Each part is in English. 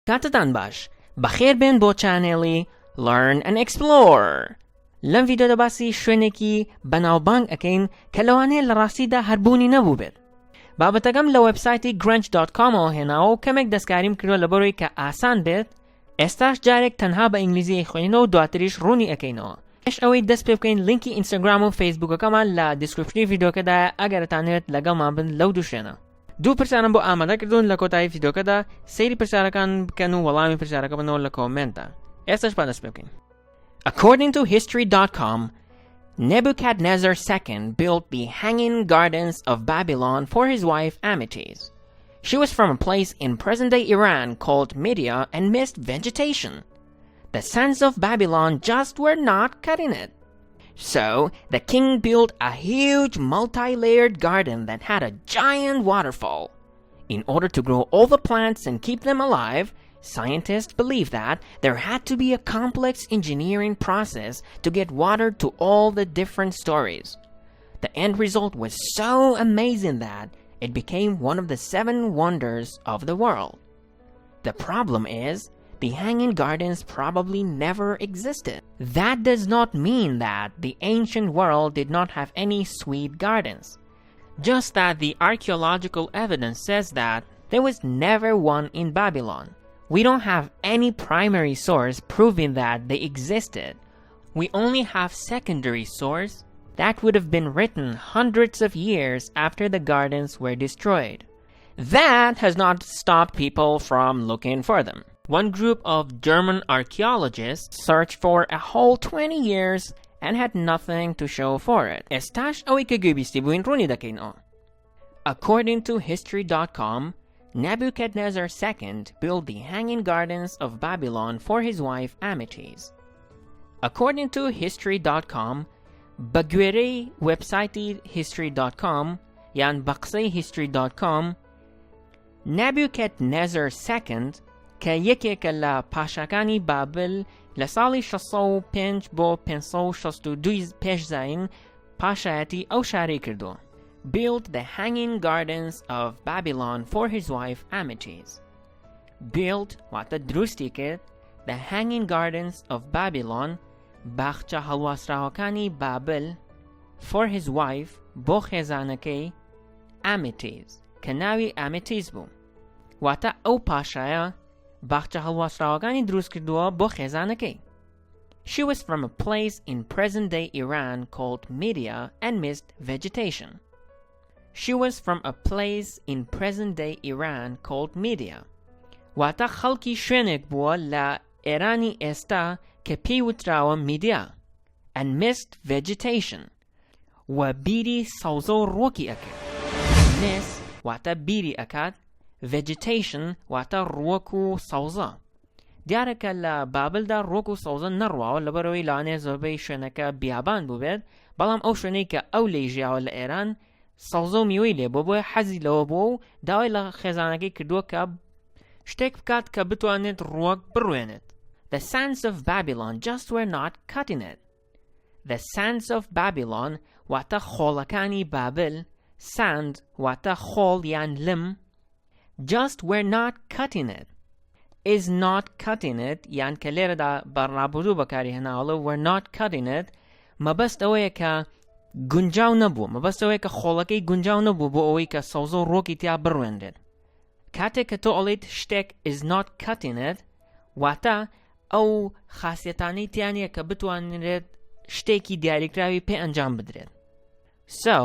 کاتتان باش بەخێر بێن بۆ چانێڵی Learn and Explore. لەم ڤیدیۆدا باسی شوێنێکی بەناوبانگ ئەکەین کە لەوانەیە لە ڕاستیدا هەربوونی نەبوو بێت. بابەتەکەم لە وێبسایتی grunch.com هێناوە و کەمێک دەستکاریم کردووە لەبەرەوەی کە ئاسان بێت. ئێستاش جارێک تەنها بە ئینگلیزی خوێنینەوە و دواتریش ڕوونی ئەەکەینەوە. پێش ئەوەی دەست پێ بکەین لینکی ئینستاگرام و فەیسبوکەکەمان لە دیسکریپشنی ڤیدیۆکەدا ئەگەرتانوێت لەگەڵمان بن لەو دوو شوێنە. دوو پرسیارم بۆ ئامادە کردوون لە کۆتایی ڤیدیۆکەدا سەیری پرسیارەکان بکەن و وەڵامی پرسیارەکە بنەوە لە کۆمنتە. ئێستاش با دەست پێ بکەین. According to History.com, Nebuchadnezzar II built the Hanging Gardens of Babylon for his wife Amytis. She was from a place in present-day Iran called Media and missed vegetation. The sons of Babylon just were not cutting it. So, the king built a huge multi-layered garden that had a giant waterfall. In order to grow all the plants and keep them alive, scientists believe that there had to be a complex engineering process to get water to all the different stories. The end result was so amazing that it became one of the 7 wonders of the world. The problem is, the Hanging Gardens probably never existed. That does not mean that the ancient world did not have any sweet gardens. Just that the archaeological evidence says that there was never one in Babylon. We don't have any primary source proving that they existed. We only have secondary source that would have been written hundreds of years after the gardens were destroyed. That has not stopped people from looking for them. One group of German archaeologists searched for a whole 20 years and had nothing to show for it. According to History.com, Nebuchadnezzar II built the Hanging Gardens of Babylon for his wife Amytis. According to History.com, بەگوێرەی وێبسایتی History.com یان بەقسەی History.com Nebuchadnezzar II کە یەکێکە لە پاشاکانی بابل لە ساڵی 605 بۆ 562 پێشزاین پاشایەتی ئەو شارەی کردووە. Built the Hanging Gardens of Babylon for his wife Amytis. Built واتە دروستی کرد the Hanging Gardens of Babylon باخچە هەڵواسراوەکانی بابل for his wife بۆ خێزانەکەی Amytis کە ناوی Amytis بوو. واتە ئەو پاشایە باخچە هەڵواسراوەکانی دروست کردووە بۆ خێزانەکەی. She was from a place in present-day Iran called Media and missed vegetation. She was from a place in present-day Iran called Media. واتە خەڵکی شوێنێک بووە لە ئێرانی ئێستا کە پێی وتراوە Media and missed vegetation و بیری سەوزە و ڕووەکی ئەکرد. Miss واتە بیری ئەکات vegetation واتە ڕووەک و سەوزە. دیارەکە لە بابلدا ڕووەک و سەوزە نەڕواوە لەبەرەوەی لەوانەیە زۆربەی شوێنەکە بیابان بوو بێت، بەڵام ئەو شوێنەی کە ئەو لێی ژیاوە لە ئێران سەوزە و میوەی لێبووە بۆیە حەزی لەوە بووە و داوای لە خێزانەکەی کردووە کە شتێک بکات کە بتوانێت ڕووەک بڕوێنێت. The sons of Babylon just were not cutting it. The sons of Babylon واتە خۆڵەکانی بابل sand واتە خۆڵ یان لم just were not cutting it. Is not cutting it یان کە لێرەدا بەڕابردوو بەکاری هێناوەڵە were not cutting it مەبەست ئەوەیە کە گونجاو نەبوو، مەبەست ئەوەیە کە خۆڵەکەی گونجاو نەبوو بۆ ئەوەی کە سەوزە و ڕووەکی تیا بڕوێندێت. کاتێک کە تۆ ئەڵێیت شتێک is not cutting it واتە ئەو خاسیەتانەی تیانە کە بتوانێت شتێکی دیاریکراوی پێ ئەنجام بدرێت. So,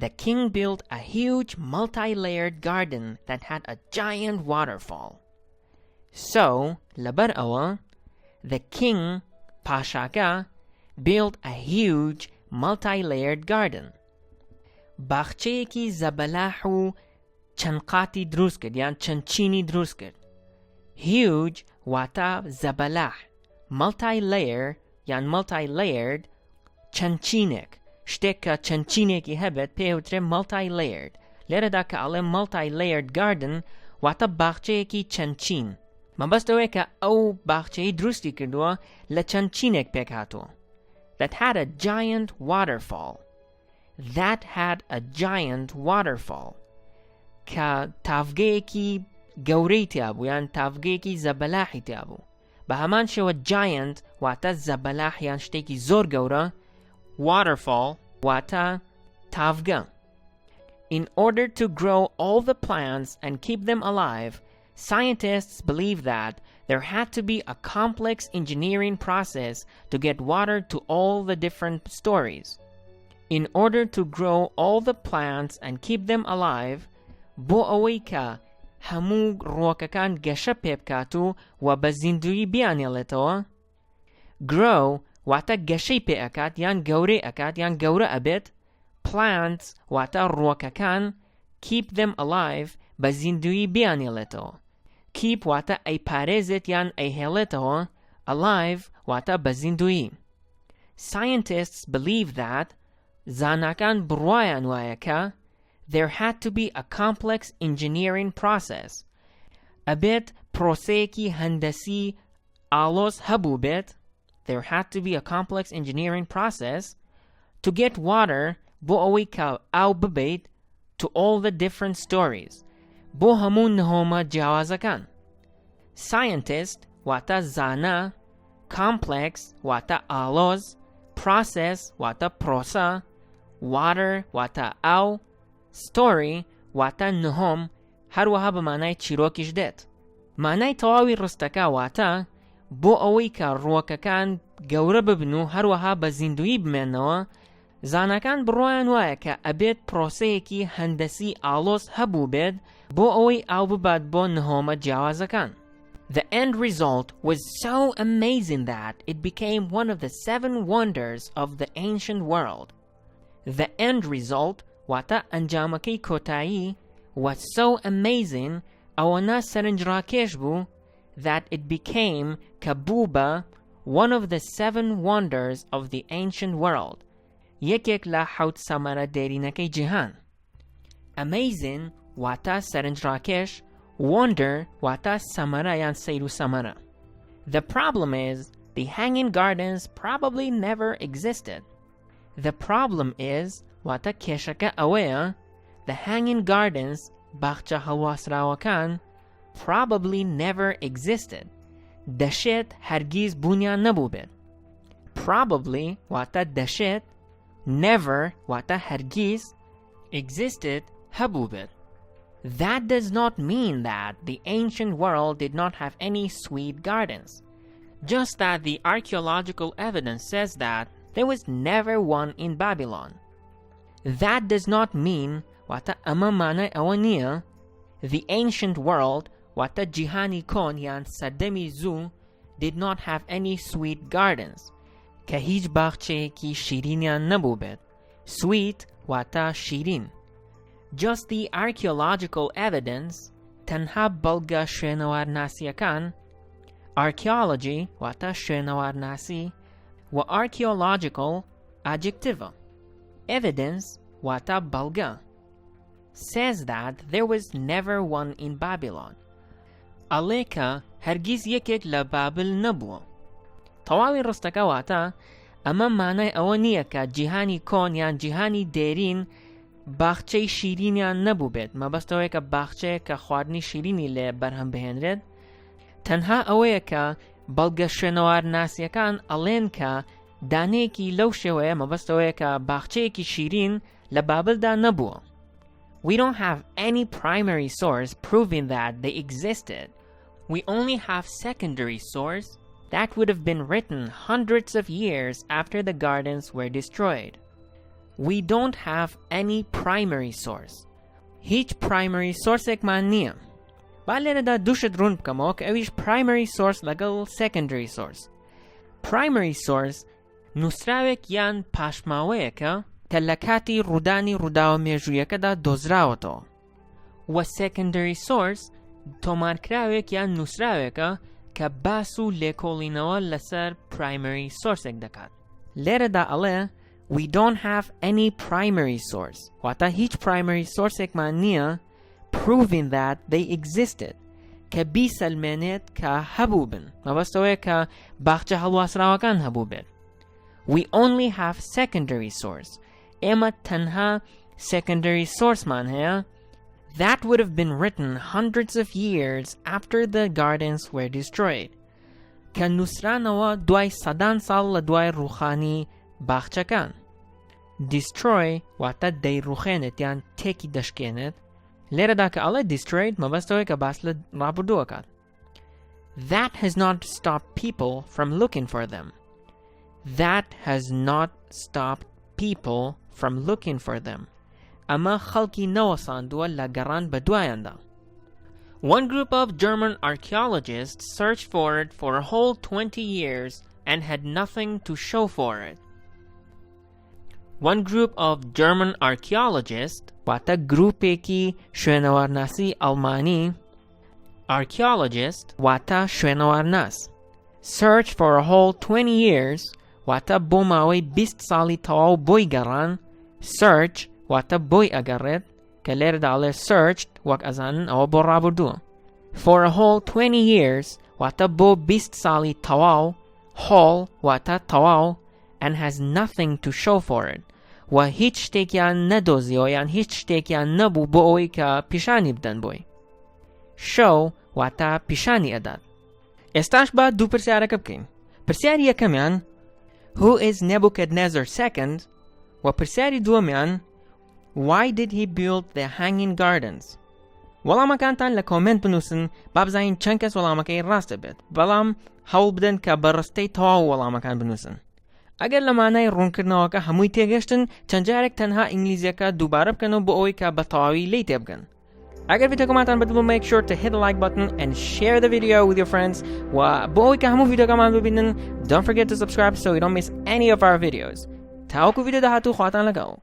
the king built a huge multi-layered garden that had a giant waterfall. So, لەبەر ئەوە the king پاشاکە built a huge multi-layered garden. باخچەیەکی زەبەلاح و چەند قاتی دروست کرد یان چەند چینی دروست کرد. Huge واتە زەبەلاح، multi-layer یان multi-layered چەند چینێک، شتێک کە چەند چینێکی هەبێت پێوترێ multi-layered. لێرەدا کە ئەڵێ multi-layered garden واتە باخچەیەکی چەند چین. مەبەست ئەوەیە کە ئەو باخچەی دروستی کردووە لە چەند چینێک پێک هاتووە. That had a giant waterfall. That had a giant waterfall. کە تافگەیەکی گەورەی تیابوو یان تافگەیەکی زەبەلاحی تیابوو. بە هەمان شێوە giant واتە زەبەلاح یان شتێکی زۆر گەورە. waterfall واتە تافگە. In order to grow all the plants and keep them alive, scientists believe that there had to be a complex engineering process to get water to all the different stories. In order to grow all the plants and keep them alive, بۆ ئەوەی کە هەموو ڕۆکەکان گەشە پێ بکات و بە زیندویی بیانێڵێتەوە. grow واتە گەشەی پێ ئەکات یان گەورەی ئەکات یان گەورە ئەبێت. plants واتە ڕۆکەکان. keep them alive بە زیندویی بیانێڵێتەوە. keep واتە ئەیپارێزێت یان ئەیهێڵێتەوە. alive واتە بە زیندویی. Scientists believe that زاناکان بڕوایان وایە کە there had to be a complex engineering process. ئەبێت پرۆسەیەکی هەندەسی ئاڵۆز هەبوو بێت. There had to be a complex engineering process to get water بۆ ئەوەی کە ئاو ببێت to all the different stories. بۆ هەموو نهۆمە جیاوازەکان. Scientist واتە زانا. complex واتە ئاڵۆز. process واتە پرۆسە. water واتە ئاو. story واتە نهۆم هەروەها بە مانای چیرۆکیش دێت. مانای تەواوی ڕستەکە واتە بۆ ئەوەی کە ڕۆکەکان گەورە ببن و هەروەها بە زیندویی بمێنەوە، زانەکان بڕوایان وایە کە ئەبێت پرۆسەیەکی هەندەسی ئاڵۆز هەبوو بێت بۆ ئەوەی ئاو ببات بۆ نهۆمە جیاوازەکان. The end result was so amazing that it became one of the 7 wonders of the ancient world. The end result واتە ئەنجامەکەی کۆتایی was so amazing ئەوەنە سەرنجڕاکێش بوو that it became کە بوو بە one of the 7 wonders of the ancient world. یەکێک لە 7 سەمەرە دێرینەکەی جیهان. Amazing واتە سەرنجڕاکێش. Wonder واتە سەمەرە یان سەیر و سەمەرە. The problem is the hanging gardens probably never existed. The problem is واتە کێشەکە ئەوەیە the hanging gardens باخچە هەڵواسراوەکان probably never existed. دەشێت هەرگیز بوونیان نەبوو بێت. Probably واتە دەشێت. Never واتە هەرگیز. Existed هەبوو بێت. That does not mean that the ancient world did not have any sweet gardens. Just that the archaeological evidence says that there was never one in Babylon. That does not mean واتە ئەمە مانای ئەوە نییە the ancient world واتە جیهانی کۆن یان سەردەمی زوو did not have any sweet gardens کە هیچ باخچەیەکی شیرینیان نەبوو بێت. Sweet واتە شیرین. Just the archaeological evidence تەنها بەڵگە شوێنەوارناسیەکان. Archaeology واتە شوێنەوارناسی و archaeological adjective. Evidence واتە بەڵگە says that there was never one in Babylon. ئەڵێ کە هەرگیز یەکێک لە بابل نەبووە. تەواوی ڕستەکە واتە ئەمە مانای ئەوە نییە کە جیهانی کۆن یان جیهانی دێرین باخچەی شیرینیان نەبوو بێت مەبەستەوەی کە باخچەیە کە خواردنی شیرینی لێ بەرهەم بهێنرێت. تەنها ئەوەیە کە بەڵگە شوێنەوارناسیەکان ئەڵێن کە دانەیەکی لەو شێوەیە مەبەستەوەیە کە باخچەیەکی شیرین لە بابلدا نەبووە. We don't have any primary source proving that they existed. We only have secondary source that would have been written hundreds of years after the gardens were destroyed. We don't have any primary source. هیچ primary sourceێکمان نییە. با لێرەدا دووشت ڕوون بکەمەوە کە ئەویش primary source لەگەڵ secondary source. Primary source نووسراوێک یان پاشماوەیەکە کە لە کاتی ڕوودانی ڕووداوە مێژوویەکەدا دۆزراوەتەوە. و secondary source تۆمارکراوێک یان نووسراوێکە کە باس و لێکۆڵینەوە لەسەر primary sourceێک دەکات. لێرەدا ئەڵێ we don't have any primary source واتە هیچ primary sourceێکمان نییە proving that they existed کە بیسەلمێنێت کە هەبوو بن مەبەستەوەیە کە باخچە هەڵواسراوەکان هەبوو بێت. We only have secondary source. ئێمە تەنها secondary sourceمان هەیە That would have been written hundreds of years after the gardens were destroyed. Kan nusranawa duay sadan sal la duay ruhani bakhchakan. Destroy wata day ruhenet yan teki dashkenet. Lera da ka alle destroyed mabastoy ka basla rabuduakat. That has not stopped people from looking for them. That has not stopped people from looking for them. Ama khalki nawasan dua lagaran baduayanda. One group of German archaeologists searched for it for a whole 20 years and had nothing to show for it. One group of German archaeologists, wata grupeki shwenawarnasi Almani, archaeologist wata shwenawarnas, searched for a whole 20 years, wata bomawe bist sali tawau boy garan, search wata boy agaret, kaler dale searched wak azan o borabudu. For a whole 20 years, wata bo bist sali tawau, hall wata tawau, and has nothing to show for it. Wa hich tekyan nadozio yan hich tekyan nabu boy ka pishani bdan boy. Show wata pishani adat. Estash ba du persiara kapkin. Persiari yakamian, who is Nebuchadnezzar II, wa persiari duamian, why did he build the hanging gardens? Wala makantan la comment benusen, babzain chankas wala makay rastabit. Balam haulbden ka barastay tawa wala makan benusen. Agar lamanay runkirnawa ka hamuy tegeshten, chanjarek tanha Inglisya ka dubarab ka no buoy ka batawi latebgan. Agar video kamatan but make sure to hit the like button and share the video with your friends. Wa buoy ka hamu video kaman bubinin, don't forget to subscribe so you don't miss any of our videos. Tao ko video dahatu khwatan lagaw.